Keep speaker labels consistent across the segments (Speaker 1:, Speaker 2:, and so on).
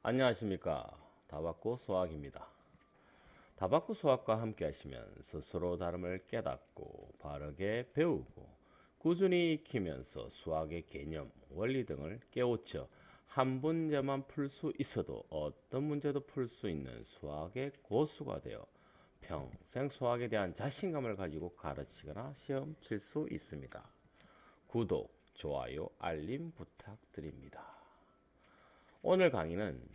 Speaker 1: 안녕하십니까. 다박구 수학입니다. 다박구 수학과 함께 하시면 스스로 다름을 깨닫고 바르게 배우고 꾸준히 익히면서 수학의 개념, 원리 등을 깨우쳐 한 문제만 풀 수 있어도 어떤 문제도 풀 수 있는 수학의 고수가 되어 평생 수학에 대한 자신감을 가지고 가르치거나 시험 칠 수 있습니다. 구독, 좋아요, 알림 부탁드립니다. 오늘 강의는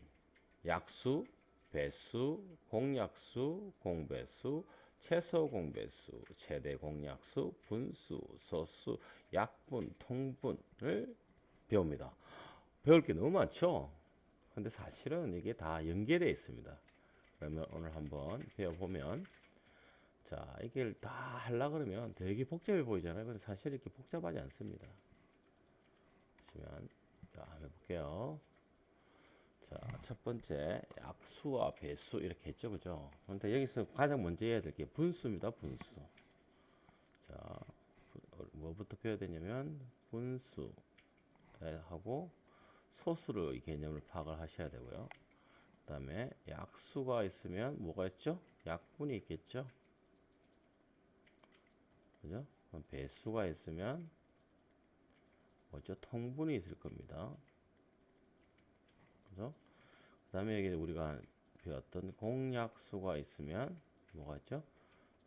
Speaker 1: 약수, 배수, 공약수, 공배수, 최소 공배수, 최대 공약수, 분수, 소수, 약분, 통분을 배웁니다. 배울 게 너무 많죠? 근데 사실은 이게 다 연계되어 있습니다. 그러면 오늘 한번 배워보면, 자, 이게 다 하려 그러면 되게 복잡해 보이잖아요. 근데 사실 이렇게 복잡하지 않습니다. 보시면, 자, 한번 해볼게요. 자, 첫 번째 약수와 배수 이렇게 했죠, 그죠? 근데 여기서 가장 먼저 해야 될 게 분수입니다, 분수. 자, 뭐부터 배워야 되냐면 분수 하고 소수의 개념을 파악을 하셔야 되고요. 그다음에 약수가 있으면 뭐가 있죠? 약분이 있겠죠, 그죠? 배수가 있으면 뭐죠? 통분이 있을 겁니다, 그죠? 그다음에 여기 우리가 배웠던 공약수가 있으면 뭐가 있죠?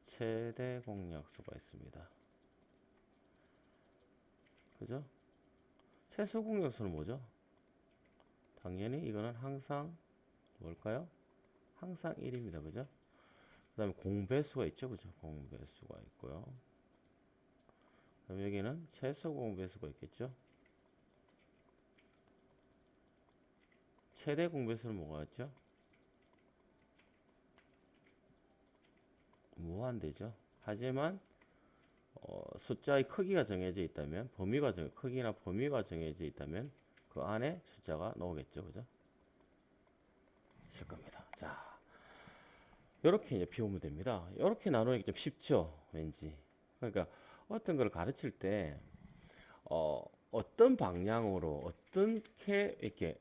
Speaker 1: 최대 공약수가 있습니다. 그죠? 최소 공약수는 뭐죠? 당연히 이거는 항상 뭘까요? 항상 1입니다. 그죠? 그 다음에 공배수가 있죠. 그죠? 공배수가 있고요. 그 다음에 여기는 최소 공배수가 있겠죠? 최대 공배수는 뭐가 있죠? 무한대죠. 하지만 숫자의 크기가 정해져 있다면 크기나 범위가 정해져 있다면 그 안에 숫자가 나오겠죠. 그죠? 있을 겁니다. 자, 이렇게 이제 비우면 됩니다. 이렇게 나누는 게 좀 쉽죠, 왠지. 그러니까 어떤 걸 가르칠 때 어떤 방향으로 어떻게 이렇게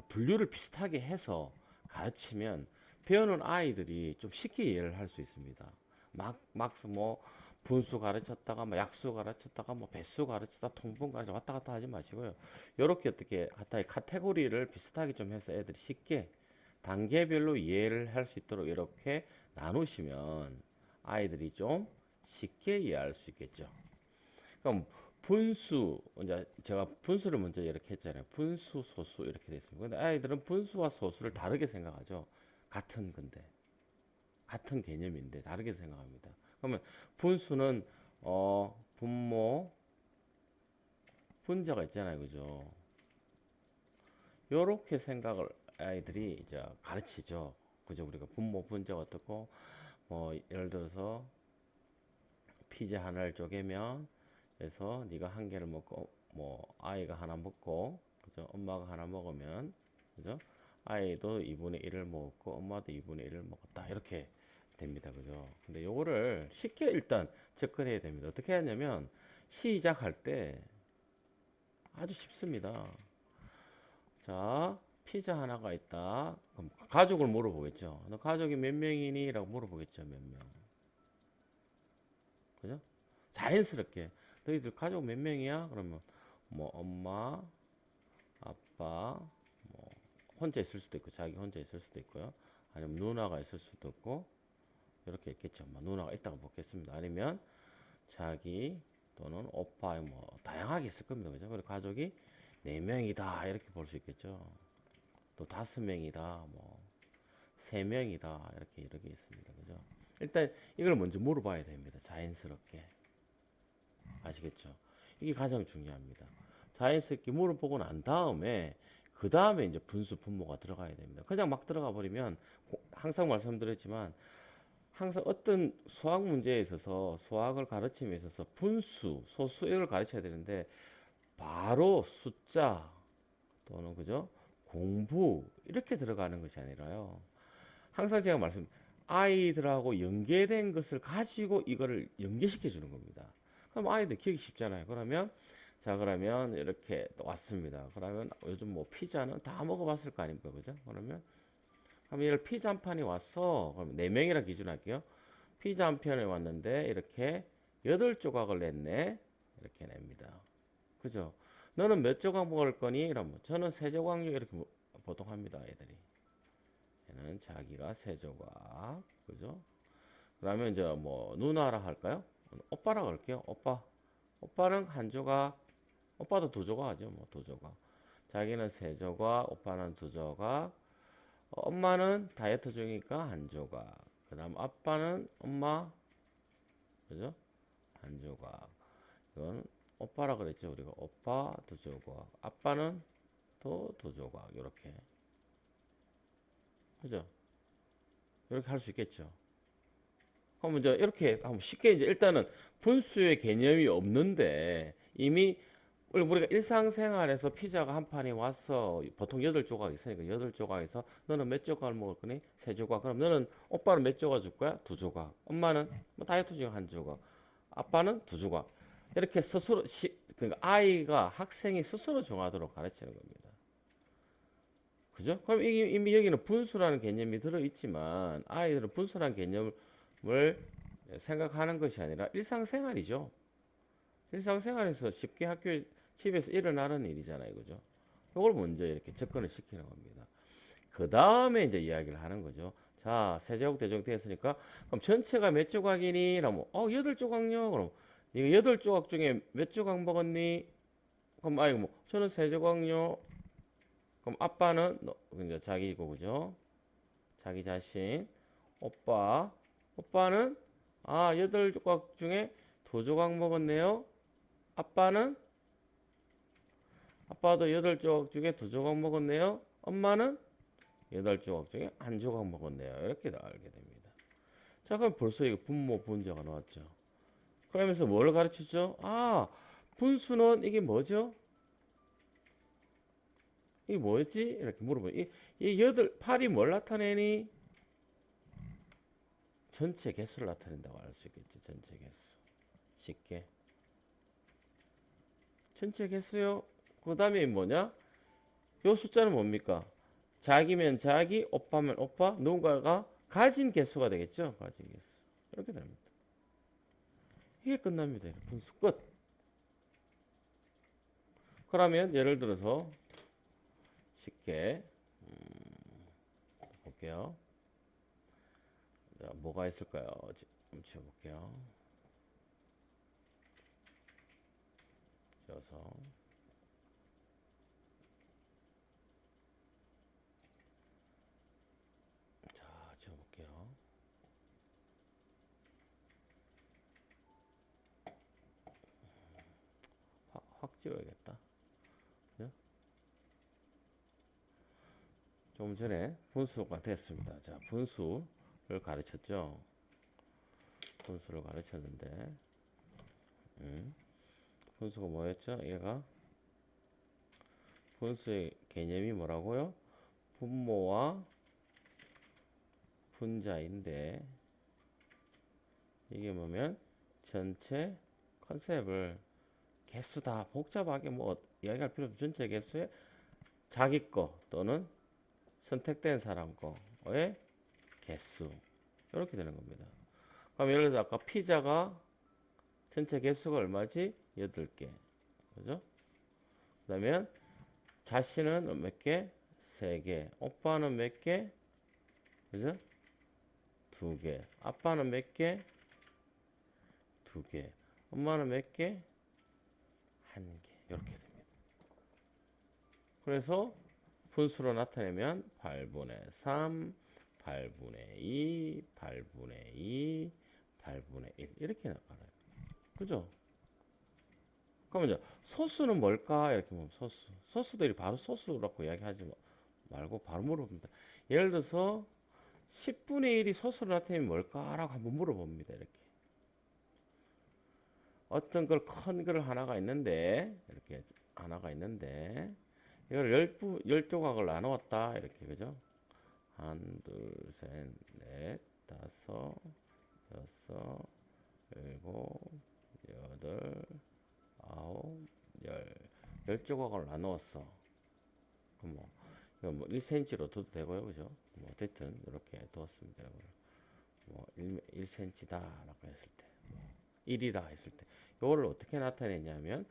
Speaker 1: 분류를 비슷하게 해서 가르치면 배우는 아이들이 좀 쉽게 이해를 할 수 있습니다. 뭐 분수 가르쳤다가 뭐 약수 가르쳤다가 뭐 배수 가르쳤다 통분 가르쳐 왔다 갔다 하지 마시고요. 이렇게 어떻게 하다의 카테고리를 비슷하게 좀 해서 애들이 쉽게 단계별로 이해를 할 수 있도록 이렇게 나누시면 아이들이 좀 쉽게 이해할 수 있겠죠. 그럼 분수, 이제 제가 분수를 먼저 이렇게 했잖아요. 분수, 소수 이렇게 돼 있습니다. 근데 아이들은 분수와 소수를 다르게 생각하죠. 같은 건데, 같은 개념인데 다르게 생각합니다. 그러면 분수는 분모, 분자가 있잖아요, 그죠? 요렇게 생각을 아이들이 이제 가르치죠. 그죠? 우리가 분모, 분자가 어떻고, 뭐 예를 들어서 피자 하나를 쪼개면 그래서 네가 한 개를 먹고 뭐 아이가 하나 먹고 그죠? 엄마가 하나 먹으면 그죠? 아이도 2분의 1을 먹었고 엄마도 2분의 1을 먹었다 이렇게 됩니다. 그죠? 근데 요거를 쉽게 일단 접근해야 됩니다. 어떻게 하냐면 시작할 때 아주 쉽습니다. 자, 피자 하나가 있다. 그럼 가족을 물어보겠죠. 너 가족이 몇 명이니? 라고 물어보겠죠. 몇 명. 그죠? 자연스럽게 너희들 가족 몇 명이야? 그러면 뭐 엄마, 아빠, 뭐 혼자 있을 수도 있고 자기 혼자 있을 수도 있고요. 아니면 누나가 있을 수도 있고 이렇게 있겠죠. 뭐 누나가 있다고 보겠습니다. 아니면 자기 또는 오빠 뭐 다양하게 있을 겁니다. 그죠? 그리고 가족이 네 명이다 이렇게 볼 수 있겠죠. 또 다섯 명이다, 뭐 세 명이다 이렇게 있습니다. 그죠? 일단 이걸 먼저 물어봐야 됩니다. 자연스럽게. 아시겠죠? 이게 가장 중요합니다. 자연스럽게 물어보고 난 다음에 그 다음에 이제 분수 분모가 들어가야 됩니다. 그냥 막 들어가 버리면 항상 말씀드렸지만 항상 어떤 수학 문제에 있어서 수학을 가르침에 있어서 분수, 소수 이걸 가르쳐야 되는데 바로 숫자 또는 그죠? 공부 이렇게 들어가는 것이 아니라요. 항상 제가 말씀 아이들하고 연계된 것을 가지고 이거를 연계시켜 주는 겁니다. 그럼 아이들 기억이 쉽잖아요. 그러면 자, 그러면 이렇게 또 왔습니다. 그러면 요즘 뭐 피자는 다 먹어봤을 거 아닙니까, 그죠? 그럼 얘를 피자 한 판이 왔어. 그럼 네 명이라 기준할게요. 피자 한 편에 왔는데 이렇게 8조각을 냈네. 이렇게 냅니다. 그죠? 너는 몇 조각 먹을 거니? 이러면 저는 3조각요. 이렇게 보통 합니다, 애들이. 얘는 자기가 3조각. 그죠? 그러면 이제 뭐 누나라 할까요? 오빠라 그럴게요. 오빠. 오빠는 1조각. 오빠도 2조각 하죠. 뭐 2조각. 자기는 3조각, 오빠는 2조각. 엄마는 다이어트 중이니까 1조각. 그다음 아빠는 엄마, 그죠? 1조각. 이건 오빠라 그랬죠. 우리가 오빠 2조각. 아빠는 또 2조각. 이렇게. 그죠? 이렇게 할 수 있겠죠. 그럼 이제 이렇게 한번 쉽게 이제 일단은 분수의 개념이 없는데 이미 우리가 일상생활에서 피자가 한 판이 왔어. 보통 8조각 있으니까 8조각에서 너는 몇 조각을 먹을 거니? 3조각. 그럼 너는 오빠는 몇 조각 줄 거야? 2조각. 엄마는 뭐 다이어트 중에 1조각. 아빠는 2조각. 이렇게 스스로 그러니까 아이가 학생이 스스로 정하도록 가르치는 겁니다. 그죠? 그럼 이미 여기는 분수라는 개념이 들어 있지만 아이들은 분수라는 개념을 생각하는 것이 아니라 일상생활이죠. 일상생활에서 쉽게 학교에 집에서 일어나는 일이잖아요. 그죠? 이걸 먼저 이렇게 접근을 시키는 겁니다. 그 다음에 이제 이야기를 하는 거죠. 자, 세제곱 대제곱 됐으니까 그럼 전체가 몇 조각이니? 라면 8조각요. 그럼 이거 8조각 중에 몇 조각 먹었니? 그럼 아이고 뭐 저는 3조각요. 그럼 아빠는 이제 자기고 그죠? 자기 자신. 오빠는 8조각 중에 2조각 먹었네요. 아빠도 8조각 중에 2조각 먹었네요. 엄마는 8조각 중에 1조각 먹었네요. 이렇게 알게 됩니다. 자, 그럼 벌써 이거 분모 분자가 나왔죠. 그러면서 뭘 가르치죠? 분수는 이게 뭐죠? 이게 뭐였지? 이렇게 물어봐요. 이 8이 뭘 나타내니? 전체 개수를 나타낸다고 알 수 있겠지. 전체 개수. 쉽게. 전체 개수요. 그 다음에 뭐냐? 요 숫자는 뭡니까? 자기면 자기, 오빠면 오빠, 누군가가 가진 개수가 되겠죠? 가진 개수. 이렇게 됩니다. 이게 끝납니다. 분수 끝. 그러면 예를 들어서 쉽게 볼게요. 자, 뭐가 있을까요? 좀 지워볼게요. 지워서 자, 지워볼게요. 확 지워야겠다. 그죠? 조금 전에 분수가 됐습니다. 자, 분수를 가르쳤죠. 분수를 가르쳤는데 분수가 뭐였죠? 얘가 분수의 개념이 뭐라고요? 분모와 분자인데 이게 뭐면 전체 컨셉을 개수 다 복잡하게 뭐 이야기할 필요 없죠. 전체 개수에 자기 거 또는 선택된 사람 거의 개수 이렇게 되는 겁니다. 그럼 예를 들어서 아까 피자가 전체 개수가 얼마지? 8개. 그죠? 그다음에 자신은 몇 개? 3개. 오빠는 몇 개? 그죠? 2개. 아빠는 몇 개? 2개. 엄마는 몇 개? 1개. 이렇게 됩니다. 그래서 분수로 나타내면 8분의 3, 8분의 2, 8분의 2, 8분의 1 이렇게 나타나요. 그죠? 그러면 이제 소수는 뭘까? 이렇게 보면 소수들이 바로 소수라고 이야기하지 말고 바로 물어봅니다. 예를 들어서 10분의 1이 소수로 나타내면 뭘까라고 한번 물어봅니다. 이렇게 어떤 걸 큰 걸 하나가 있는데 이렇게 하나가 있는데 이걸 10조각을 나누었다 이렇게 그죠? 1, 2, 3, 4, 5, 6, 7, 8, 9, 열 조각을 나누었어. 그럼 이거 1cm로 둬도 되고요, 그죠? 어쨌든 이렇게 두었습니다. 이걸 1cm다라고 했을 때, 1이다 했을 때, 이거를 어떻게 나타내냐면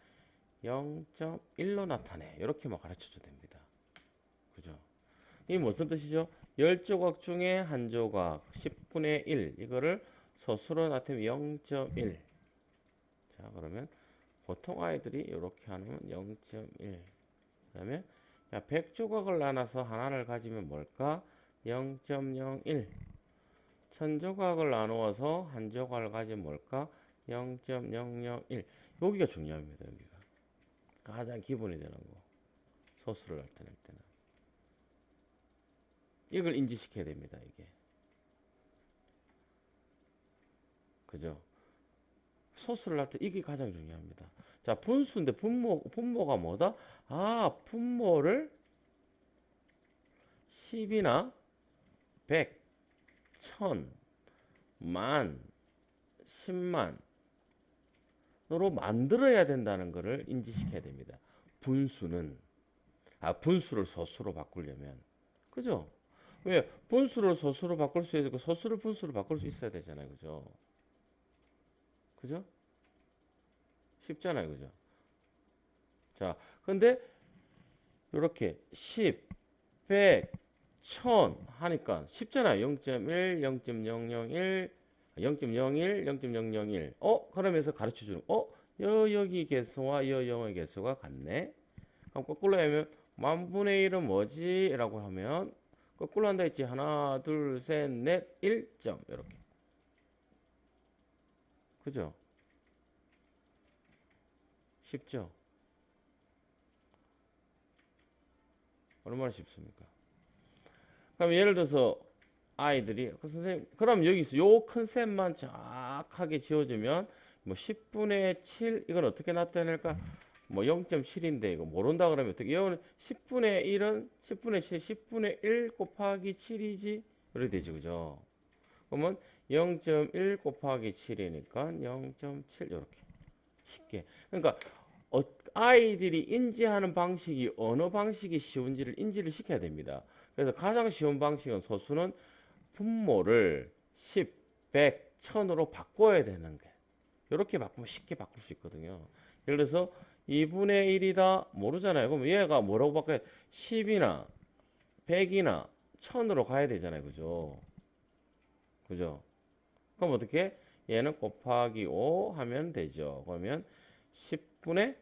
Speaker 1: 0.1로 나타내. 이렇게만 가르쳐줘도 됩니다. 그죠? 이 무슨 뜻이죠? 10조각 중에 한 조각 10분의 1 이거를 소수로 나타내면 0.1. 자, 그러면 보통 아이들이 이렇게 하면 0.1. 그다음에 100조각을 나눠서 하나를 가지면 뭘까? 0.01. 1000조각을 나누어서 한 조각을 가지면 뭘까? 0.001. 여기가 중요합니다. 여기가 가장 기본이 되는 거. 소수를 나타낼 때는 이걸 인지시켜야 됩니다. 이게 그죠? 소수를 할 때 이게 가장 중요합니다. 자, 분수인데 분모가 뭐다? 아, 분모를 10이나 100, 1000, 만, 10만으로 만들어야 된다는 것을 인지시켜야 됩니다. 분수는 분수를 소수로 바꾸려면 그죠? 왜 분수를 소수로 바꿀 수 있고 소수를 분수로 바꿀 수 있어야 되잖아요. 그죠? 그죠? 쉽잖아요. 그죠? 자, 근데 이렇게 10, 100, 1000 하니까 쉽잖아요. 0.1, 0.001, 0.01, 0.001. 그러면서 가르쳐 주는 여기 개수와 영의 개수가 같네. 그럼 거꾸로 하면 만분의 1은 뭐지? 라고 하면 거꾸로 한다 했지. 하나, 둘, 셋, 넷, 1점 이렇게. 그죠? 쉽죠? 얼마나 쉽습니까? 그럼 예를 들어서 아이들이 선생님 그럼 여기서 요 컨셉만 정확하게 지어주면 10분의 7 이건 어떻게 나타낼까? 0.7인데 이거 모른다 그러면 어떻게? 이거는 10분의 1은 10분의 7, 10분의 1 곱하기 7이지 이렇게 되죠, 그죠? 그러면 0.1 곱하기 7이니까 0.7 이렇게 쉽게. 그러니까 아이들이 인지하는 방식이 어느 방식이 쉬운지를 인지를 시켜야 됩니다. 그래서 가장 쉬운 방식은 소수는 분모를 10, 100, 1000으로 바꿔야 되는 게 이렇게 바꾸면 쉽게 바꿀 수 있거든요. 예를 들어서 2분의 1이다 모르잖아요. 그럼 얘가 뭐라고 바꿔야 10이나 100이나 1000으로 가야 되잖아요. 그죠? 그죠? 그럼 어떻게? 얘는 곱하기 5 하면 되죠. 그러면 10분의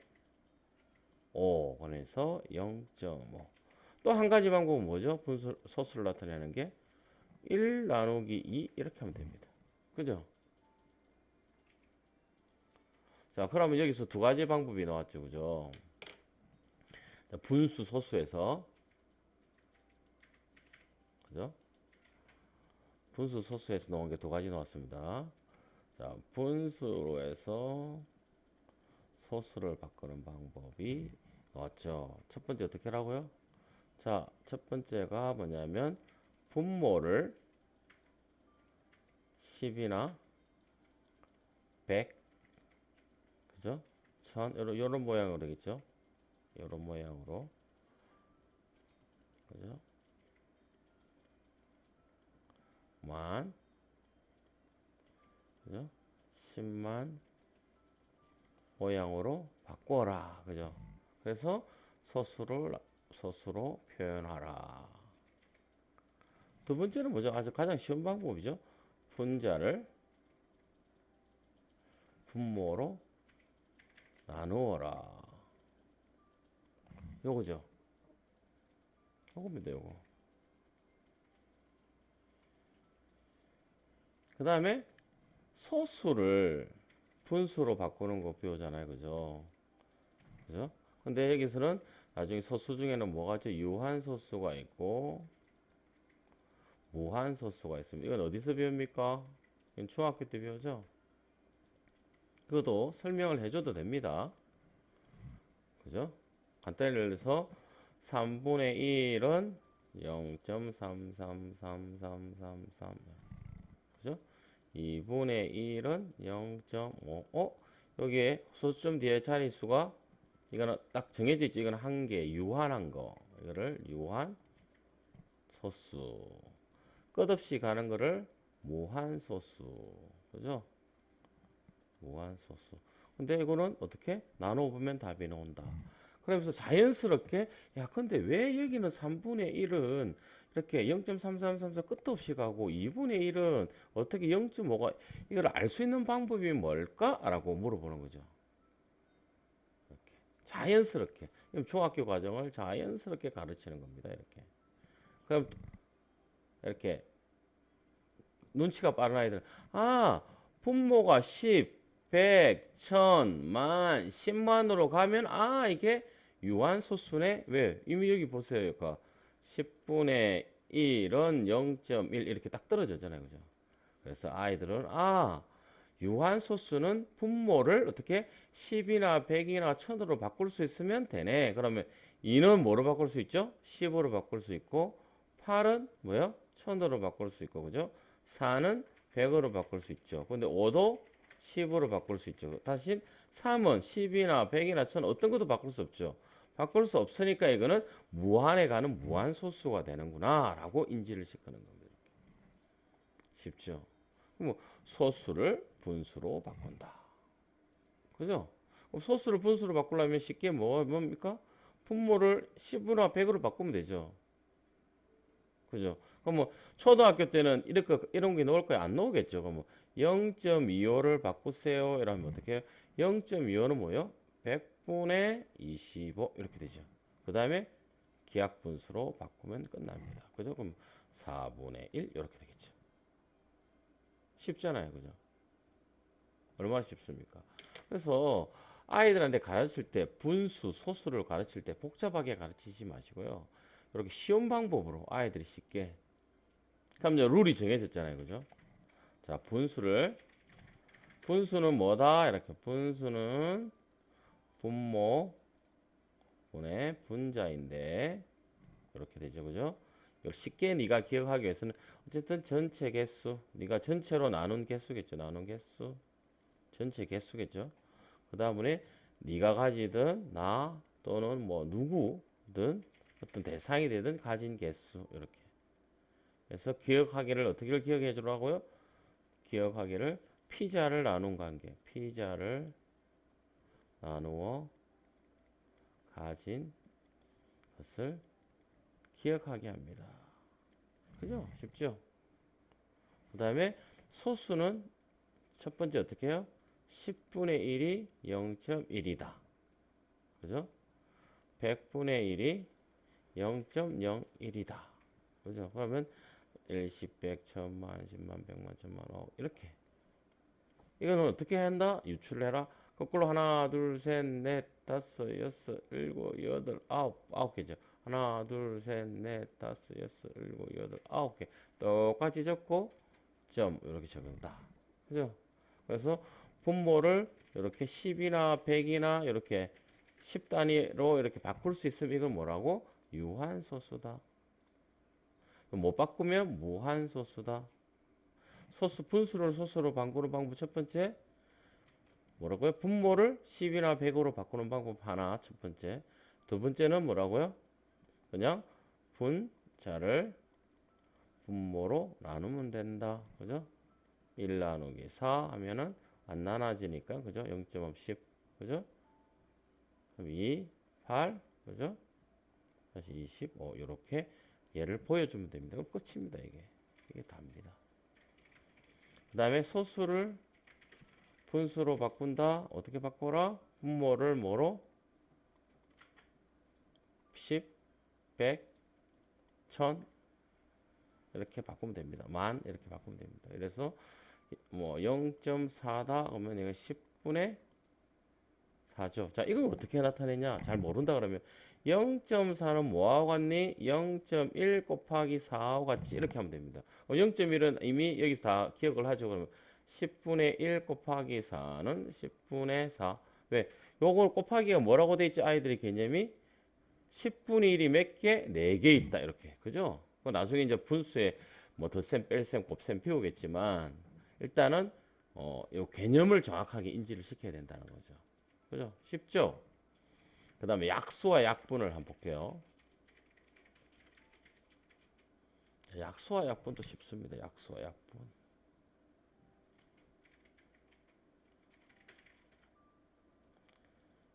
Speaker 1: 5 그래서 0.5. 또 한 가지 방법은 뭐죠? 분수 소수를 나타내는 게 1 나누기 2 이렇게 하면 됩니다. 그죠? 자, 그러면 여기서 두 가지 방법이 나왔죠. 그죠? 자, 분수 소수에서 그죠? 분수 소수에서 나온 게 두 가지 나왔습니다. 자, 분수로 해서 소수를 바꾸는 방법이 나왔죠. 첫 번째 어떻게 하라고요? 자, 첫 번째가 뭐냐면 분모를 10이나 100 그죠? 1000 요런 모양으로 되겠죠? 요런 모양으로 그죠? 만 그죠? 10만 모양으로 바꿔라 그죠? 그래서 소수로 표현하라. 두 번째는 뭐죠? 아주 가장 쉬운 방법이죠. 분자를 분모로 나누어라. 요거죠. 요겁니다. 요거. 그 다음에 소수를 분수로 바꾸는 거 배우잖아요. 그죠? 그죠? 근데 여기서는 나중에 소수 중에는 뭐가 있죠? 유한소수가 있고 무한소수가 있습니다. 이건 어디서 배웁니까? 이건 중학교 때 배우죠? 그것도 설명을 해줘도 됩니다. 그죠? 간단히 예를 들어서 3분의 1은 0.333333 그죠? 2분의 1은 0.5 여기에 소수점 뒤에 자릿수가 이거는 딱 정해져 있죠. 이거는 한 개, 유한한 거. 이거를 유한 소수. 끝없이 가는 거를 무한 소수. 그죠? 무한 소수. 근데 이거는 어떻게? 나눠 보면 답이 나온다. 그러면서 자연스럽게 야, 근데 왜 여기는 3분의 1은 이렇게 0.3334 끝도 없이 가고 2분의 1은 어떻게 0.5가 이걸 알 수 있는 방법이 뭘까라고 물어보는 거죠. 이렇게 자연스럽게. 중학교 과정을 자연스럽게 가르치는 겁니다. 이렇게. 그럼 이렇게 눈치가 빠른 아이들은 분모가 10, 100, 1000, 만, 10만으로 가면 이게 유한소수네. 왜? 이미 여기 보세요. 10분의 1은 0.1 이렇게 딱 떨어졌잖아요. 그죠? 그래서 아이들은 유한소수는 분모를 어떻게 10이나 100이나 1000으로 바꿀 수 있으면 되네. 그러면 2는 뭐로 바꿀 수 있죠? 10으로 바꿀 수 있고 8은 뭐요? 1000으로 바꿀 수 있고 그죠? 4는 100으로 바꿀 수 있죠. 근데 5도 10으로 바꿀 수 있죠. 다시 3은 10이나 100이나 1000 어떤 것도 바꿀 수 없죠. 바꿀 수 없으니까 이거는 무한에 가는 무한소수가 되는구나 라고 인지를 시키는 겁니다. 쉽죠? 그럼 소수를 분수로 바꾼다. 그죠? 그럼 소수를 분수로 바꾸려면 쉽게 뭡니까? 분모를 10이나 100으로 바꾸면 되죠. 그죠? 그럼 초등학교 때는 이렇게 이런 게 나올 거야? 안 나오겠죠? 그럼 0.25를 바꾸세요. 이러면 어떻게 해요? 0.25는 뭐예요? 100분의 25 이렇게 되죠. 그 다음에 기하분수로 바꾸면 끝납니다. 그죠? 그럼 4분의 1 이렇게 되겠죠. 쉽잖아요. 그죠? 얼마나 쉽습니까? 그래서 아이들한테 가르칠 때 분수, 소수를 가르칠 때 복잡하게 가르치지 마시고요. 이렇게 쉬운 방법으로 아이들이 쉽게. 그럼 이제 룰이 정해졌잖아요. 그죠? 자, 분수는 뭐다? 이렇게 분수는 분모 분의 분자인데 이렇게 되죠. 그죠? 이걸 쉽게 네가 기억하기 위해서는 어쨌든 전체 개수, 네가 전체로 나눈 개수겠죠. 나눈 개수. 전체 개수겠죠. 그다음에 네가 가지든 나 또는 누구든 어떤 대상이 되든 가진 개수 이렇게. 그래서 기억하기를 어떻게 기억해 주라고요? 기억하기를 피자를 나눈 관계. 피자를 나누어 가진 것을 기억하게 합니다. 그죠? 쉽죠? 그 다음에 소수는 첫 번째 어떻게 해요? 10분의 1이 0.1이다. 그죠? 100분의 1이 0.01이다. 그죠? 그러면 1, 10, 100, 1000만, 10만, 100만, 1000만, 이렇게. 이거는 어떻게 한다? 유출을 해라. 거꾸로 하나, 둘, 셋, 넷, 다섯, 여섯, 일곱, 여덟, 아홉 개죠. 하나, 둘, 셋, 넷, 다섯, 여섯, 일곱, 여덟, 9개. 똑같이 적고 점 이렇게 적는다. 그죠? 그래서 분모를 이렇게 10이나 100이나 이렇게 10단위로 이렇게 바꿀 수 있으면 이걸 뭐라고? 유한소수다. 못 바꾸면 무한소수다. 소수 분수를 소수로 바꾸는 방법 첫 번째 뭐라고요? 분모를 10이나 100으로 바꾸는 방법 하나 첫 번째. 두 번째는 뭐라고요? 그냥 분자를 분모로 나누면 된다. 그죠? 1 나누기 4 하면은 안 나눠지니까 그죠? 0.10 그죠? 그럼 2, 8 그죠? 다시 25 이렇게 얘를 보여주면 됩니다. 그럼 끝입니다. 이게 답니다. 그 다음에 소수를 분수로 바꾼다. 어떻게 바꿔라? 분모를 뭐로? 10, 100, 1000 이렇게 바꾸면 됩니다. 만 이렇게 바꾸면 됩니다. 그래서 0.4다 그러면 이거 10분의 4죠. 자, 이걸 어떻게 나타내냐? 잘 모른다 그러면 0.4는 뭐하고 같니? 0.1 곱하기 4하고 같지? 이렇게 하면 됩니다. 0.1은 이미 여기서 다 기억을 하죠. 그러면 10분의 1 곱하기 4는 10분의 4. 왜? 요걸 곱하기가 뭐라고 돼 있지? 아이들의 개념이 10분의 1이 몇 개? 4개 있다. 이렇게. 그죠? 나중에 이제 분수에 덧셈, 뺄셈, 곱셈 배우겠지만 일단은 요 개념을 정확하게 인지를 시켜야 된다는 거죠. 그죠? 쉽죠? 그 다음에 약수와 약분을 한번 볼게요. 약수와 약분도 쉽습니다. 약수와 약분.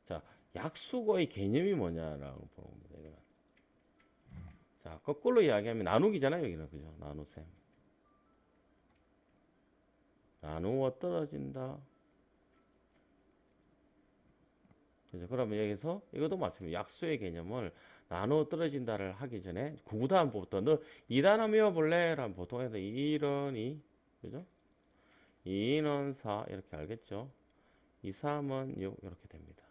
Speaker 1: 자, 약수거의 개념이 뭐냐라고 보는 겁니다. 이거는. 자, 거꾸로 이야기하면 나누기잖아요. 여기는 그죠? 나누셈. 나누어 떨어진다. 그죠? 그러면 여기서 이것도 마찬가지. 약수의 개념을 나누어 떨어진다를 하기 전에 구구단부터 너 2단 한번 외워볼래? 라면 보통 해서 1은 2, 그죠? 2는 4 이렇게 알겠죠? 2, 3은 6 이렇게 됩니다.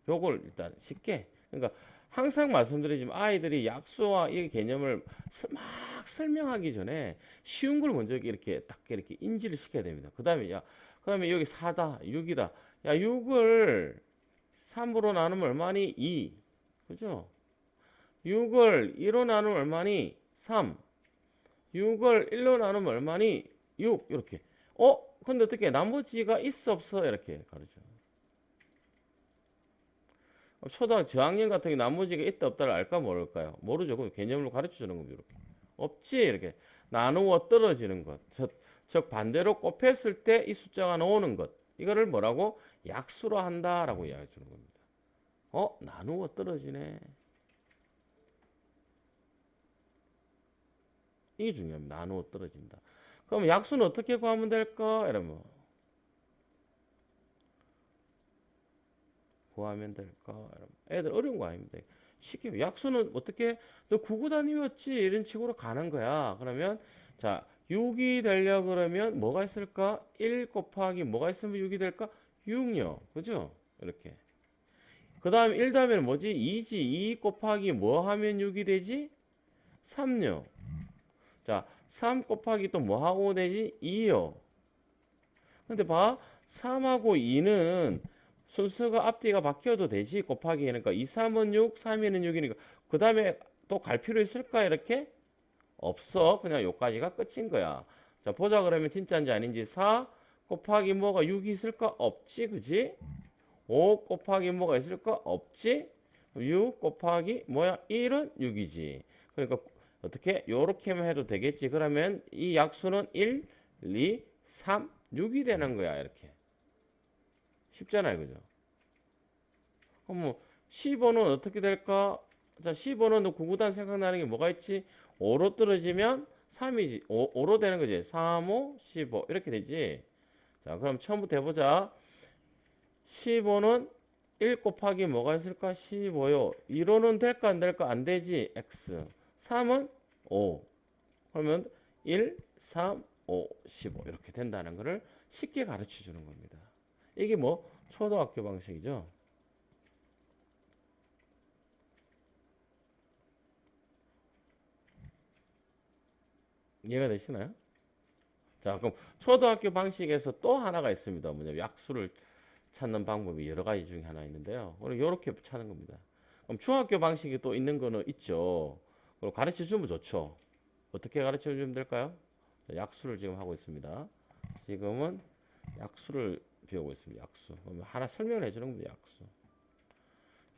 Speaker 1: 요걸 일단 쉽게 그러니까 항상 말씀드리지만 아이들이 약수와 이 개념을 막 설명하기 전에 쉬운 걸 먼저 이렇게 딱 이렇게 인지를 시켜야 됩니다. 그다음에 야 그다음에 여기 4다 6이다 야 6을 3으로 나누면 얼마니? 2 그죠? 6을 2로 나누면 얼마니? 3 6을 1로 나누면 얼마니? 6 이렇게 근데 어떻게 나머지가 있어 없어 이렇게 가르쳐. 초등학교 저학년 같은 게 나머지가 있다 없다를 알까 모를까요? 모르죠. 그 개념으로 가르쳐 주는 겁니다. 이렇게. 없지 이렇게 나누어 떨어지는 것. 즉 반대로 곱했을 때 이 숫자가 나오는 것. 이거를 뭐라고? 약수로 한다라고 이야기해 주는 겁니다. 나누어 떨어지네. 이게 중요합니다. 나누어 떨어진다. 그럼 약수는 어떻게 구하면 될까? 이러면 구하면 될까? 이러면 애들 어려운 거 아닙니다. 쉽게 약수는 어떻게 너 구구단위였지 이런 식으로 가는 거야. 그러면 자 6이 되려 그러면 뭐가 있을까? 1 곱하기 뭐가 있으면 6이 될까? 6요. 그죠? 이렇게. 그 다음에 1 다음에는 뭐지? 2지. 2 곱하기 뭐 하면 6이 되지? 3요. 자, 3 곱하기 또 뭐 하고 되지? 2요. 근데 봐. 3하고 2는 순서가 앞뒤가 바뀌어도 되지 곱하기 그러니까 2, 3은 6, 3에는 6이니까 그 다음에 또 갈 필요 있을까 이렇게? 없어. 그냥 요까지가 끝인 거야. 자 보자 그러면 진짜인지 아닌지 4 곱하기 뭐가 6이 있을까? 없지 그지? 5 곱하기 뭐가 있을까? 없지? 6 곱하기 뭐야? 1은 6이지. 그러니까 어떻게? 요렇게만 해도 되겠지. 그러면 이 약수는 1, 2, 3, 6이 되는 거야 이렇게. 쉽잖아요 그죠? 그럼 뭐 15는 어떻게 될까? 자 15는 구구단 생각나는 게 뭐가 있지? 5로 떨어지면 3이지. 5로 되는 거지. 3, 5, 15 이렇게 되지. 자 그럼 처음부터 해보자. 15는 1 곱하기 뭐가 있을까? 15요. 1호는 될까 안 될까? 안 되지. x. 3은 5. 그러면 1, 3, 5, 15 이렇게 된다는 것을 쉽게 가르쳐 주는 겁니다. 이게 뭐 초등학교 방식이죠. 이해가 되시나요? 자, 그럼 초등학교 방식에서 또 하나가 있습니다. 뭐냐면 약수를 찾는 방법이 여러 가지 중에 하나 있는데요. 오늘 이렇게 찾는 겁니다. 그럼 중학교 방식이 또 있는 거는 있죠. 그럼 가르쳐 주면 좋죠. 어떻게 가르쳐 주면 될까요? 약수를 지금 하고 있습니다. 지금은 약수를 배우고 있습니다. 약수. 그러면 하나 설명을 해주는 겁니다. 약수.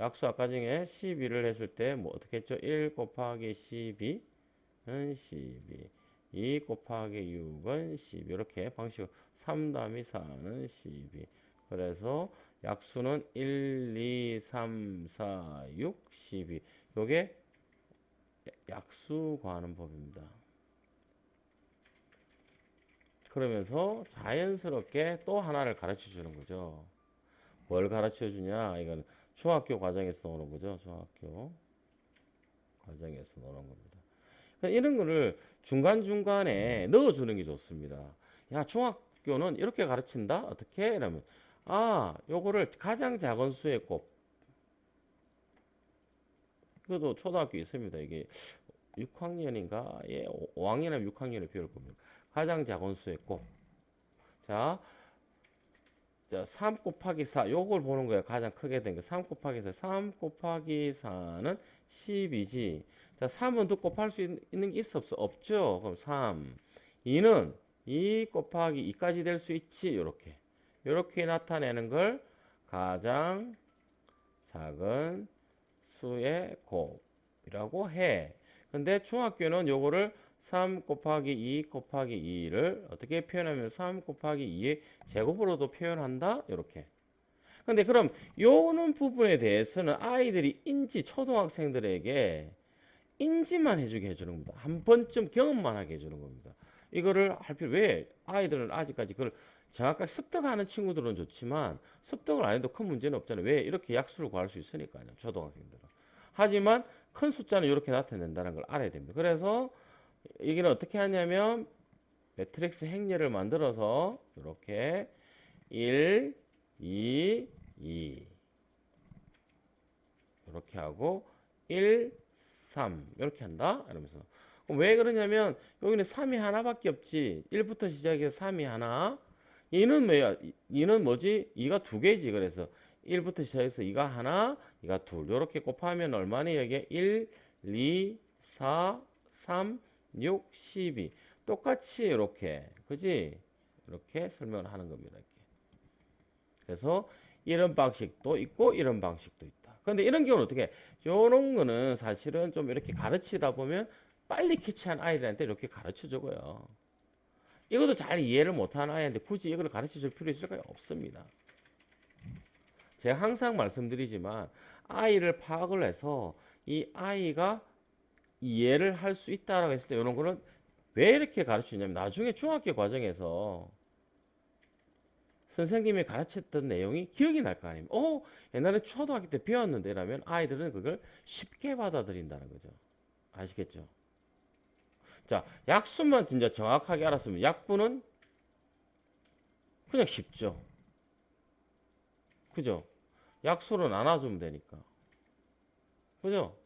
Speaker 1: 약수 아까 중에 12를 했을 때 뭐 어떻게 했죠? 1 곱하기 12는 12. 2 곱하기 6은 12 이렇게 방식으로 3 더하기 4는 12 그래서 약수는 1, 2, 3, 4, 6, 12 요게 약수 구하는 법입니다. 그러면서 자연스럽게 또 하나를 가르쳐 주는 거죠. 뭘 가르쳐 주냐 이건 중학교 과정에서 나오는 거죠. 중학교 과정에서 나오는 겁니다. 이런 거를 중간중간에 넣어주는 게 좋습니다. 야, 중학교는 이렇게 가르친다? 어떻게? 이러면, 요거를 가장 작은 수의 곱. 이것도 초등학교 있습니다. 이게 6학년인가? 예, 5학년이나 6학년에 배울 겁니다. 가장 작은 수의 곱. 자, 3 곱하기 4. 요걸 보는 거예요. 가장 크게 된 거. 3 곱하기 4. 3 곱하기 4는 10이지. 자, 3은 더 곱할 수 있는 게 있어 없어? 없죠. 그럼 3. 2는 2 곱하기 2까지 될 수 있지. 요렇게. 요렇게 나타내는 걸 가장 작은 수의 곱이라고 해. 근데 중학교는 요거를 3 곱하기 2 곱하기 2를 어떻게 표현하면 3 곱하기 2의 제곱으로도 표현한다? 이렇게. 근데 그럼 요는 부분에 대해서는 아이들이 초등학생들에게 인지만 해주게 해주는 겁니다. 한 번쯤 경험만 하게 해주는 겁니다. 이거를 할 필요, 왜? 아이들은 아직까지 그걸 정확하게 습득하는 친구들은 좋지만 습득을 안 해도 큰 문제는 없잖아요. 왜? 이렇게 약수를 구할 수 있으니까요. 초등학생들은. 하지만 큰 숫자는 이렇게 나타낸다는 걸 알아야 됩니다. 그래서 이게 어떻게 하냐면 매트릭스 행렬을 만들어서 이렇게 1, 2, 2 이렇게 하고 1, 3 이렇게 한다. 이러면서 그럼 왜 그러냐면 여기는 3이 하나밖에 없지. 1부터 시작해서 3이 하나. 2는 뭐야? 2는 뭐지? 2가 두 개지. 그래서 1부터 시작해서 2가 하나, 2가 둘. 이렇게 곱하면 얼마니? 여기에 1, 2, 4, 3, 6, 12. 똑같이 이렇게. 그지? 이렇게 설명을 하는 겁니다. 이렇게. 그래서 이런 방식도 있고 이런 방식도 있다. 근데 이런 경우는 어떻게 해? 요런 거는 사실은 좀 이렇게 가르치다 보면 빨리 캐치한 아이들한테 이렇게 가르쳐 주고요. 이것도 잘 이해를 못하는 아이한테 굳이 이걸 가르쳐 줄 필요 있을까요? 없습니다. 제가 항상 말씀드리지만 아이를 파악을 해서 이 아이가 이해를 할 수 있다라고 했을 때 이런 거는 왜 이렇게 가르치냐면 나중에 중학교 과정에서 선생님이 가르쳤던 내용이 기억이 날 거 아닙니까? 옛날에 초등학교 때 배웠는데 라면 아이들은 그걸 쉽게 받아들인다는 거죠. 아시겠죠? 자, 약수만 진짜 정확하게 알았으면 약분은 그냥 쉽죠. 그죠? 약수로 나눠주면 되니까. 그죠?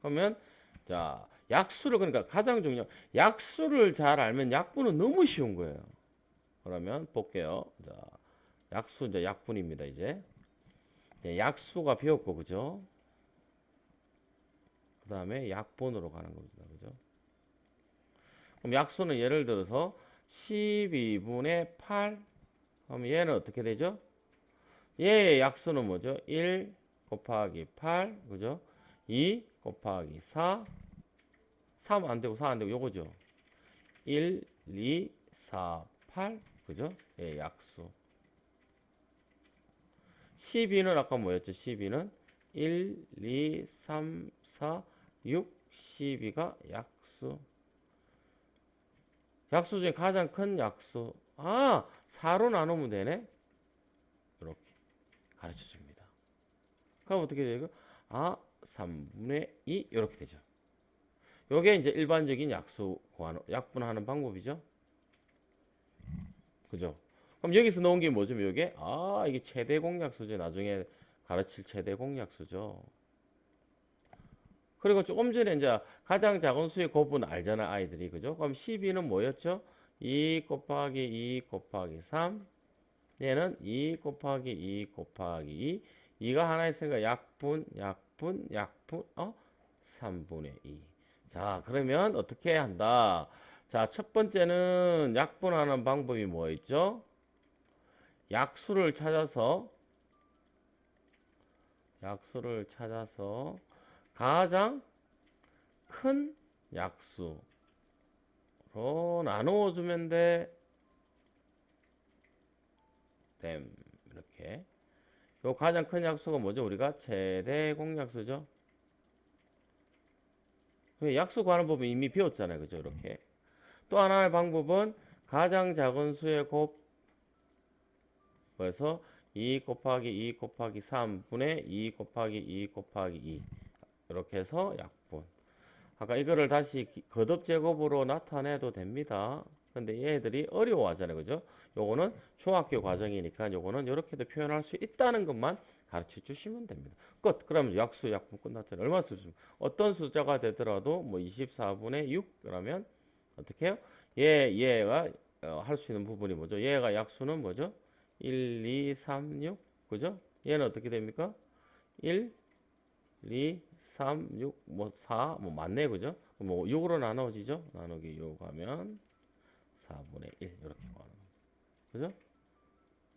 Speaker 1: 그러면 자, 약수를 그러니까 가장 중요한 약수를 잘 알면 약분은 너무 쉬운 거예요. 그러면 볼게요. 자, 약수 이제 약분입니다, 이제. 네, 약수가 배웠고 그죠? 그다음에 약분으로 가는 겁니다. 그죠? 그럼 약수는 예를 들어서 12분의 8. 그럼 얘는 어떻게 되죠? 얘의 약수는 뭐죠? 1 곱하기 8. 그죠? 2 곱하기 4. 3 안 되고 4 안 되고 요거죠. 1, 2, 4, 8. 그죠? 예, 약수. 12는 아까 뭐였죠? 12는 1, 2, 3, 4, 6, 12가 약수. 약수 중에 가장 큰 약수. 4로 나누면 되네. 이렇게 가르쳐 줍니다. 그럼 어떻게 되고? 3분의 2 이렇게 되죠. 요게 이제 일반적인 약수 구하는 약분하는 방법이죠. 그죠? 그럼 여기서 나온 게 뭐죠? 이게 이게 최대 공약수죠. 나중에 가르칠 최대 공약수죠. 그리고 조금 전에 이제 가장 작은 수의 곱은 알잖아, 아이들이. 그죠? 그럼 12는 뭐였죠? 2 곱하기 2 곱하기 3. 얘는 2 곱하기 2 곱하기 2. 2가 하나 있으니까 약분, 약분, 약분, 3분의 2. 자, 그러면 어떻게 한다? 자, 첫 번째는 약분하는 방법이 뭐 있죠? 약수를 찾아서 가장 큰 약수로 나누어 주면 돼. 됨. 이렇게. 요 가장 큰 약수가 뭐죠? 우리가 최대 공약수죠. 약수 구하는 법은 이미 배웠잖아요. 그죠? 이렇게. 또 하나의 방법은 가장 작은 수의 곱. 그래서 2 곱하기 2 곱하기 3분의 2 곱하기 2 곱하기 2. 이렇게 해서 약분. 아까 이거를 다시 거듭 제곱으로 나타내도 됩니다. 근데 얘들이 어려워하잖아요. 그죠? 요거는 중학교 과정이니까 요거는 이렇게도 표현할 수 있다는 것만 가르쳐 주시면 됩니다. 끝. 그러면 약수, 약분 끝났잖아요. 얼마 쓰십니까? 어떤 숫자가 되더라도 뭐 24분의 6 그러면 어떻게 해요? 얘가 할 수 있는 부분이 뭐죠? 얘가 약수는 뭐죠? 1, 2, 3, 6. 그죠? 얘는 어떻게 됩니까? 1, 2, 3, 6, 뭐 4, 뭐 맞네, 그죠? 뭐 6으로 나눠지죠? 나누기 6 하면 4분의 1 이렇게 구하는 거죠. 그죠?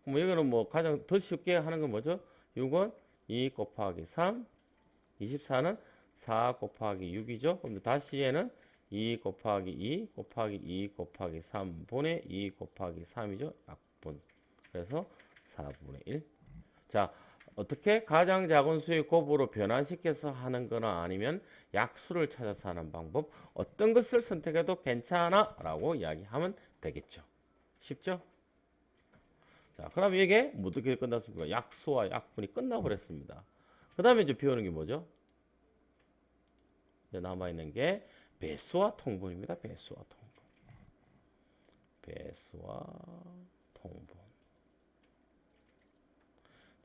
Speaker 1: 뭐 여기는 뭐 가장 더 쉽게 하는 건 뭐죠? 6은 2 곱하기 3, 24는 4 곱하기 6이죠. 그럼 다시 얘는 2 곱하기 2 곱하기 2 곱하기 3분의 2 곱하기 3이죠. 약분. 그래서 4분의 1. 자, 어떻게 가장 작은 수의 곱으로 변환시켜서 하는 거나 아니면 약수를 찾아서 하는 방법, 어떤 것을 선택해도 괜찮아 라고 이야기하면 되겠죠. 쉽죠? 자, 그럼 이게 어떻게 끝났습니까? 약수와 약분이 끝나버렸습니다. 그 다음에 이제 배우는 게 뭐죠? 이제 남아있는 게 배수와 통분입니다. 배수와 통분. 배수와 통분.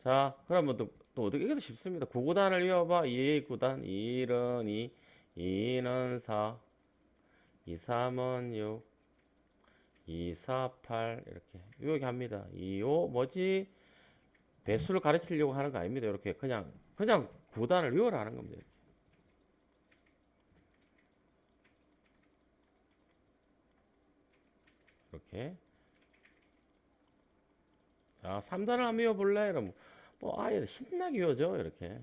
Speaker 1: 자, 그러면 또 어떻게, 이것도 쉽습니다. 9구단을 외워봐. 2의 9단, 1은 2, 2는 4, 2, 3은 6, 2, 4, 8 이렇게 이렇게 합니다. 2, 5 뭐지? 배수를 가르치려고 하는 거 아닙니다. 이렇게 그냥 9단을 외워라 하는 겁니다. 이렇게. 자, 3단을 한번 외워볼래? 이러면 뭐 아예 신나게 외워져 이렇게.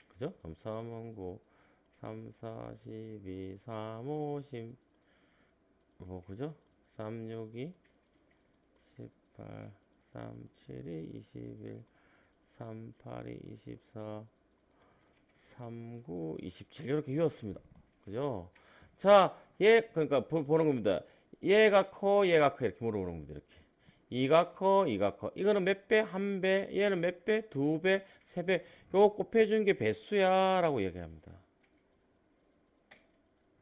Speaker 1: 그죠? 3, 3, 9, 3, 4, 12, 3, 5, 10 뭐 그죠? 3, 6, 2, 18, 3, 7, 2, 21, 3, 8, 2, 24, 3, 9, 27 이렇게 외웠습니다. 그죠? 자, 얘 그러니까 보는 겁니다. 얘가 커, 얘가 커 이렇게 물어보는 겁니다. 이렇게. 2가 커, 2가 커. 이거는 몇 배? 한 배. 얘는 몇 배? 두 배, 세 배. 요거 곱해준 게 배수야라고 얘기합니다.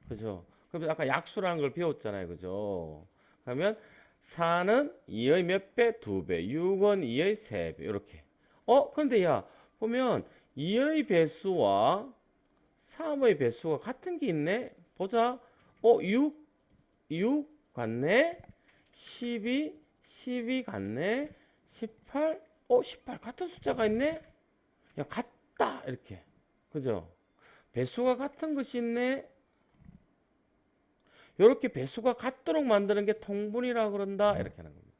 Speaker 1: 그죠? 그럼 아까 약수라는 걸 배웠잖아요. 그죠? 그러면 4는 2의 몇 배? 두 배. 6은 2의 세 배. 이렇게. 그런데 야, 보면 2의 배수와 3의 배수가 같은 게 있네. 보자. 6 같네. 12 같네. 18 18 같은 숫자가 있네. 야, 같다. 이렇게. 그죠? 배수가 같은 것이 있네. 이렇게 배수가 같도록 만드는 게 통분이라고 그런다. 이렇게 하는 겁니다.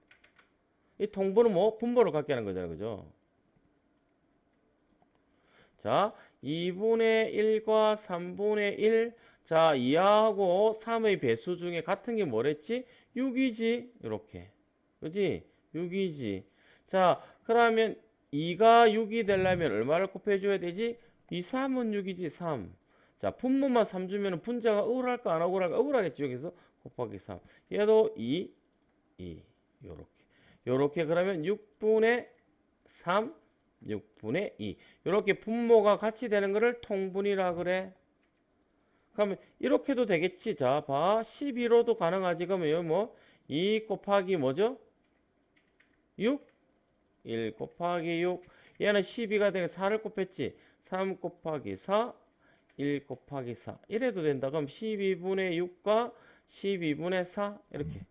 Speaker 1: 이 통분은 뭐? 분모를 갖게 하는 거잖아요. 그죠? 자, 2분의 1과 3분의 1. 자, 2하고 3의 배수 중에 같은 게 뭐랬지? 6이지. 이렇게. 그지? 6이지. 자, 그러면 2가 6이 되려면 얼마를 곱해줘야 되지? 2, 3은 6이지. 3. 자, 분모만 3 주면 분자가 억울할까 안 억울할까? 억울하겠지. 여기서 곱하기 3. 얘도 2, 2. 요렇게. 요렇게 그러면 6분의 3, 6분의 2. 이렇게 분모가 같이 되는 거를 통분이라 그래. 그러면 이렇게도 되겠지. 자, 봐. 12로도 가능하지. 그러면 여기 뭐? 2 곱하기 뭐죠? 6? 1 곱하기 6. 얘는 12가 되니까 4를 곱했지. 3 곱하기 4, 1 곱하기 4. 이래도 된다. 그럼 12분의 6과 12분의 4 이렇게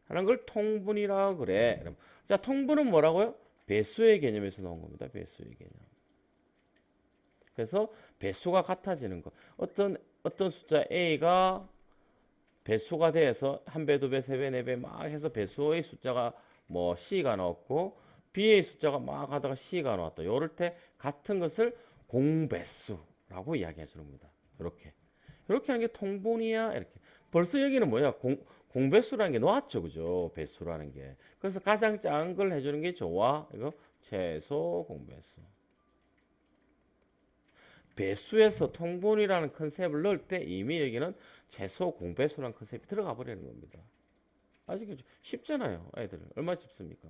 Speaker 1: 하는 걸 통분이라 그래. 그럼 자, 통분은 뭐라고요? 배수의 개념에서 나온 겁니다. 배수의 개념. 그래서 배수가 같아지는 거. 어떤 숫자 A가 배수가 돼서 한 배, 두 배, 세 배, 네 배 막 해서 배수의 숫자가 뭐 C가 나왔고 B의 숫자가 막 하다가 C가 나왔다. 요럴 때 같은 것을 공배수라고 이야기해 주는 겁니다. 이렇게 하는 게 통분이야. 이렇게. 벌써 여기는 뭐야? 공배수라는 게 나왔죠. 그죠? 배수라는 게. 그래서 가장 작은 걸 해주는 게 좋아. 이거 최소 공배수. 배수에서 통분이라는 컨셉을 넣을 때 이미 여기는 최소 공배수라는 컨셉이 들어가 버리는 겁니다. 아시겠죠? 쉽잖아요. 애들 얼마나 쉽습니까?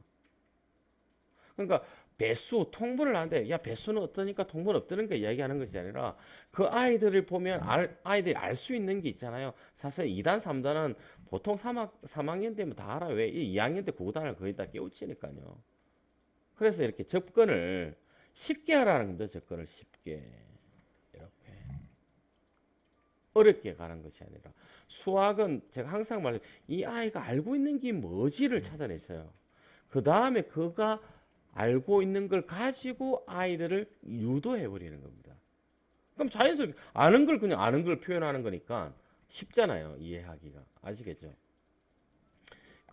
Speaker 1: 그러니까 배수, 통분을 하는데 야 배수는 어떠니까 통분 없다는 거 이야기하는 것이 아니라 그 아이들을 보면 아이들이 알 수 있는 게 있잖아요. 사실 2단, 3단은 보통 3학년 되면 다 알아요. 왜? 2학년 때 9단을 거의 다 깨우치니까요. 그래서 이렇게 접근을 쉽게 하라는 겁니다. 접근을 쉽게. 이렇게. 어렵게 가는 것이 아니라 수학은 제가 항상 말해요. 이 아이가 알고 있는 게 뭐지를 찾아냈어요. 그 다음에 그가 알고 있는 걸 가지고 아이들을 유도해 버리는 겁니다. 그럼 자연스럽게 아는 걸 그냥 아는 걸 표현하는 거니까 쉽잖아요. 이해하기가. 아시겠죠?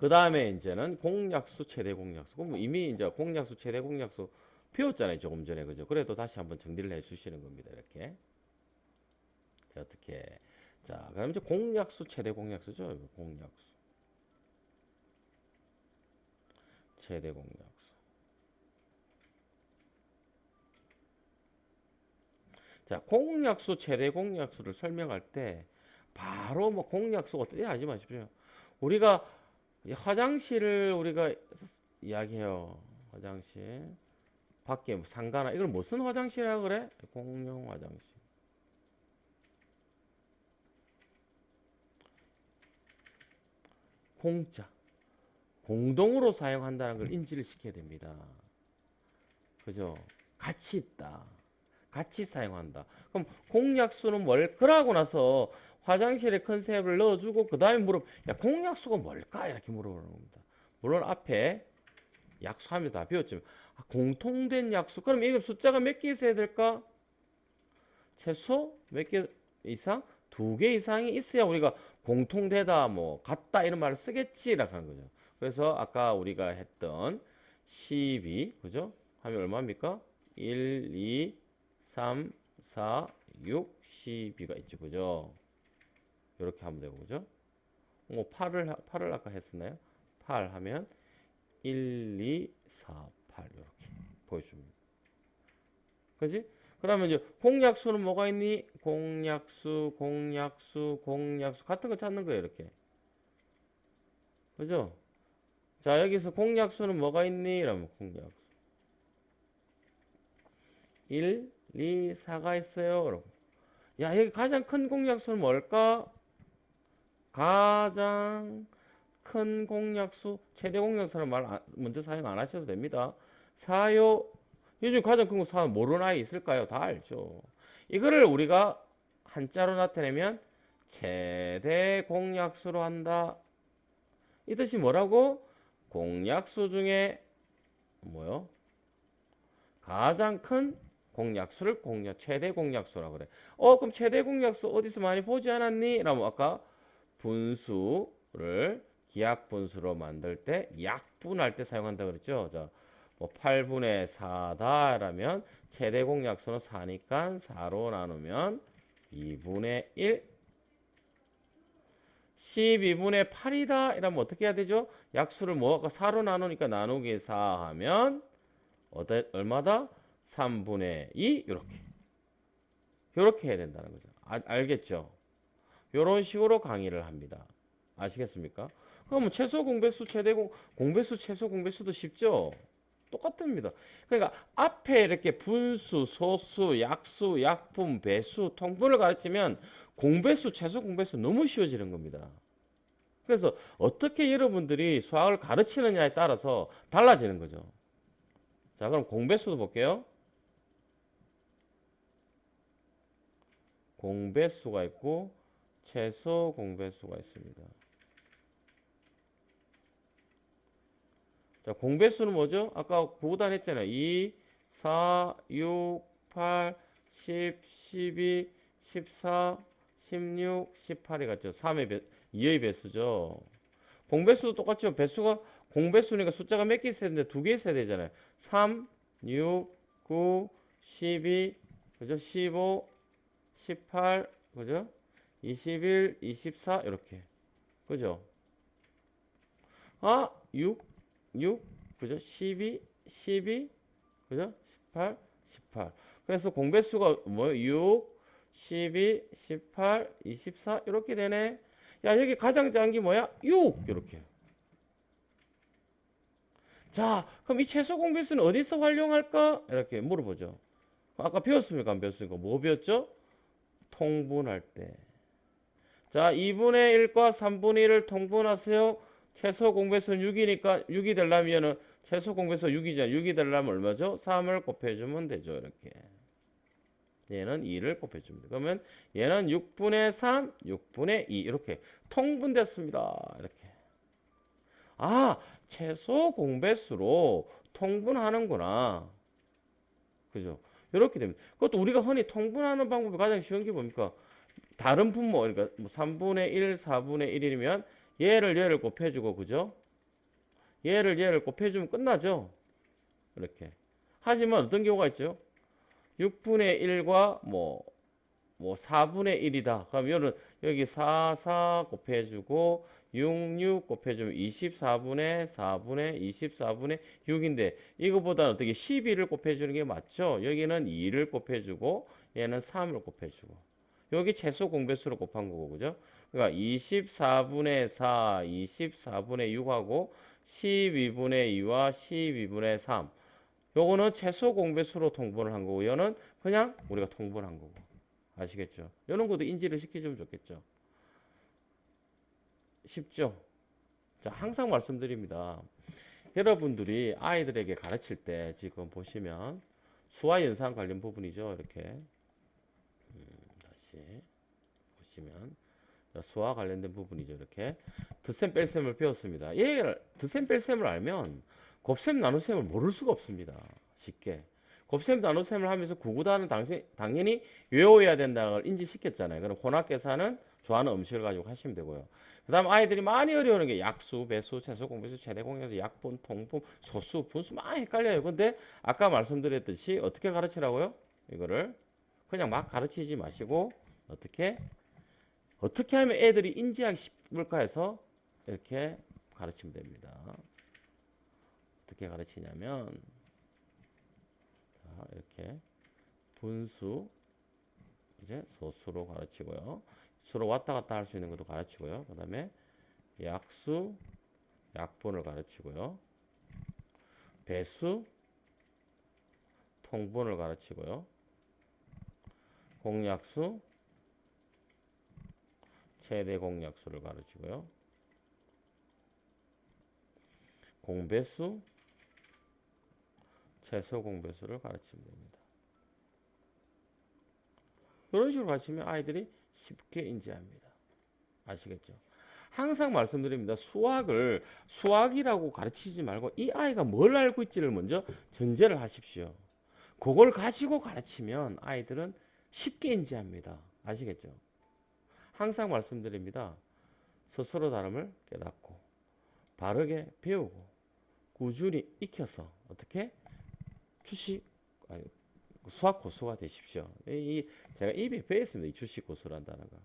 Speaker 1: 그 다음에 이제는 공약수, 최대 공약수. 그럼 이미 이제 공약수, 최대 공약수 배웠잖아요. 조금 전에. 그죠? 그래도 다시 한번 정리를 해 주시는 겁니다. 이렇게. 자, 어떻게. 자, 그럼 이제 공약수, 최대 공약수죠. 공약수. 최대 공약수. 자, 공약수, 최대 공약수를 설명할 때 바로 뭐 공약수 어떻게 하지 마십시오. 우리가 화장실을 우리가 이야기해요. 화장실. 밖에 뭐 상가나 이걸 무슨 화장실이라 그래? 공용 화장실. 공짜. 공동으로 사용한다는 걸 인지를 시켜야 됩니다. 그죠? 같이 있다. 같이 사용한다. 그럼 공약수는 뭘? 그러고 나서 화장실에 컨셉을 넣어주고 그 다음에 야 공약수가 뭘까? 이렇게 물어보는 겁니다. 물론 앞에 약수하면서 다 배웠지만 공통된 약수. 그럼 이게 숫자가 몇 개 있어야 될까? 최소 몇 개 이상? 2개 이상이 있어야 우리가 공통되다, 뭐 같다 이런 말을 쓰겠지라고 하는 거죠. 그래서 아까 우리가 했던 12, 그죠? 하면 얼마입니까? 1, 2, 3, 4, 6, 12가 있죠. 그죠? 이렇게 하면 되고, 그죠? 뭐 8을 아까 했었나요? 8 하면 1, 2, 4, 8 이렇게 보여줍니다. 그지? 그러면 이제 공약수는 뭐가 있니? 공약수, 공약수, 공약수 같은 거 찾는 거예요. 이렇게. 그죠? 자, 여기서 공약수는 뭐가 있니? 이러면 공약수. 1, 2, 4가 있어요. 여러분. 야, 여기 가장 큰 공약수는 뭘까? 가장 큰 공약수, 최대 공약수는 먼저 사용 안 하셔도 됩니다. 사요. 요즘 가장 큰 거 사면 모르는 아이 있을까요? 다 알죠. 이거를 우리가 한자로 나타내면 최대 공약수로 한다. 이 뜻이 뭐라고? 공약수 중에 뭐요? 가장 큰 공약수를 최대 공약수라고 그래. 그럼 최대 공약수 어디서 많이 보지 않았니? 라면 아까 분수를 기하 분수로 만들 때 약분할 때 사용한다 그랬죠. 자, 뭐 8분의 4다 라면 최대 공약수는 4니까 4로 나누면 2분의 1. 12분의 8이다 이러면 어떻게 해야 되죠? 약수를 뭐 아까 4로 나누니까 나누기 4 하면 얼마다? 3분의 2 이렇게 해야 된다는 거죠. 알겠죠? 이런 식으로 강의를 합니다. 아시겠습니까? 그럼 최소 공배수, 공배수, 최소 공배수도 쉽죠? 똑같습니다. 그러니까 앞에 이렇게 분수, 소수, 약수, 약분, 배수, 통분을 가르치면 공배수, 최소 공배수 너무 쉬워지는 겁니다. 그래서 어떻게 여러분들이 수학을 가르치느냐에 따라서 달라지는 거죠. 자, 그럼 공배수도 볼게요. 공배수가 있고 최소 공배수가 있습니다. 자, 공배수는 뭐죠? 아까 구단했잖아요. 2, 4, 6, 8, 10, 12, 14, 16, 18이 같죠. 2의 배수죠. 공배수도 똑같죠. 공배수니까 숫자가 몇 개 있어야 되는데 2개 있어야 되잖아요. 3, 6, 9, 12, 그죠? 15, 18, 그죠? 21, 24 이렇게. 그죠? 6, 그죠? 12, 12, 그죠? 18, 18. 그래서 공배수가 뭐 6, 12, 18, 24 이렇게 되네. 야, 여기 가장 작은 게 뭐야? 6 이렇게. 자, 그럼 이 최소 공배수는 어디서 활용할까? 이렇게 물어보죠. 아까 배웠습니까? 안 배웠습니까? 뭐 배웠죠? 통분할 때. 자, 2분의 1과 3분의 1을 통분하세요. 최소 공배수는 6이니까 6이 되려면 최소 공배수 6이잖아요. 6이 되려면 얼마죠? 3을 곱해주면 되죠. 이렇게. 얘는 2를 곱해줍니다. 그러면 얘는 6분의 3, 6분의 2 이렇게 통분됐습니다. 이렇게. 최소 공배수로 통분하는구나. 그죠? 이렇게 됩니다. 그것도 우리가 흔히 통분하는 방법이 가장 쉬운 게 뭡니까? 다른 분모, 그러니까 3분의 1, 4분의 1이면 얘를 곱해주고, 그죠? 얘를 곱해주면 끝나죠. 이렇게. 하지만 어떤 경우가 있죠? 6분의 1과 뭐 4분의 1이다. 그럼 이거는 여기 4 곱해주고 6 곱해주면 24분의 6인데 이거보다는 어떻게 12를 곱해주는 게 맞죠? 여기는 2를 곱해주고 얘는 3을 곱해주고 여기 최소 공배수로 곱한 거고 그죠? 그러니까 24분의 4, 24분의 6하고 12분의 2와 12분의 3 요거는 최소 공배수로 통분을 한 거고 이거는 그냥 우리가 통분한 거고 아시겠죠? 이런 것도 인지를 시켜주면 좋겠죠. 쉽죠? 자, 항상 말씀드립니다. 여러분들이 아이들에게 가르칠 때 지금 보시면 수와 연산 관련 부분이죠. 이렇게 다시 보시면 수와 관련된 부분이죠. 이렇게 덧셈 뺄셈을 배웠습니다. 얘를 덧셈 뺄셈을 알면 곱셈 나눗셈을 모를 수가 없습니다. 쉽게. 곱셈 나눗셈을 하면서 구구단은 당연히 외워야 된다는 걸 인지시켰잖아요. 그럼 혼합계산은 좋아하는 음식을 가지고 하시면 되고요. 그 다음 아이들이 많이 어려워하는 게 약수, 배수, 최소 공배수, 최대 공배수, 약분, 통분, 소수, 분수 많이 헷갈려요. 근데 아까 말씀드렸듯이 어떻게 가르치라고요? 이거를 그냥 막 가르치지 마시고 어떻게 하면 애들이 인지하기 쉽을까 해서 이렇게 가르치면 됩니다. 어떻게 가르치냐면 자, 이렇게 분수 이제 소수로 가르치고요. 수로 왔다 갔다 할 수 있는 것도 가르치고요. 그 다음에 약수, 약분을 가르치고요. 배수, 통분을 가르치고요. 공약수, 최대 공약수를 가르치고요. 공배수, 최소 공배수를 가르치면 됩니다. 이런 식으로 가르치면 아이들이 쉽게 인지합니다. 아시겠죠? 항상 말씀드립니다. 수학이라고 가르치지 말고 이 아이가 뭘 알고 있지를 먼저 전제를 하십시오. 그걸 가지고 가르치면 아이들은 쉽게 인지합니다. 아시겠죠? 항상 말씀드립니다. 스스로 다름을 깨닫고 바르게 배우고 꾸준히 익혀서 어떻게 수학 고수가 되십시오. 제가 입에 배웠습니다. 이 주식 고수란 단어가.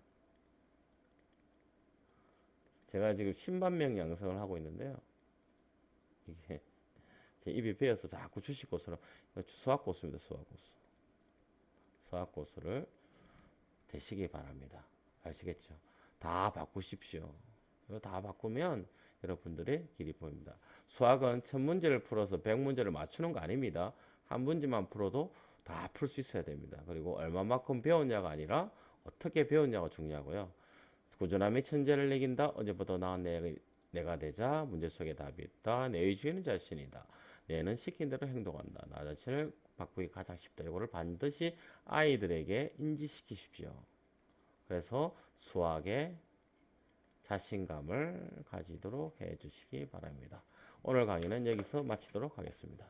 Speaker 1: 제가 지금 10만 명 양성을 하고 있는데요. 이게 제 입에 배어서 자꾸 주식 고수로 수학 고수입니다. 수학 고수를 되시기 바랍니다. 아시겠죠? 다 바꾸십시오. 이거 다 바꾸면 여러분들의 길이 보입니다. 수학은 1000문제를 풀어서 100문제를 맞추는 거 아닙니다. 한 문제만 풀어도 다 풀 수 있어야 됩니다. 그리고 얼마만큼 배웠냐가 아니라 어떻게 배웠냐가 중요하고요. 꾸준함이 천재를 이긴다. 어제보다 나은 내가 되자. 문제 속에 답이 있다. 내 의지는 자신이다. 내는 시킨 대로 행동한다. 나 자신을 바꾸기 가장 쉽다. 이거를 반드시 아이들에게 인지시키십시오. 그래서 수학에 자신감을 가지도록 해주시기 바랍니다. 오늘 강의는 여기서 마치도록 하겠습니다.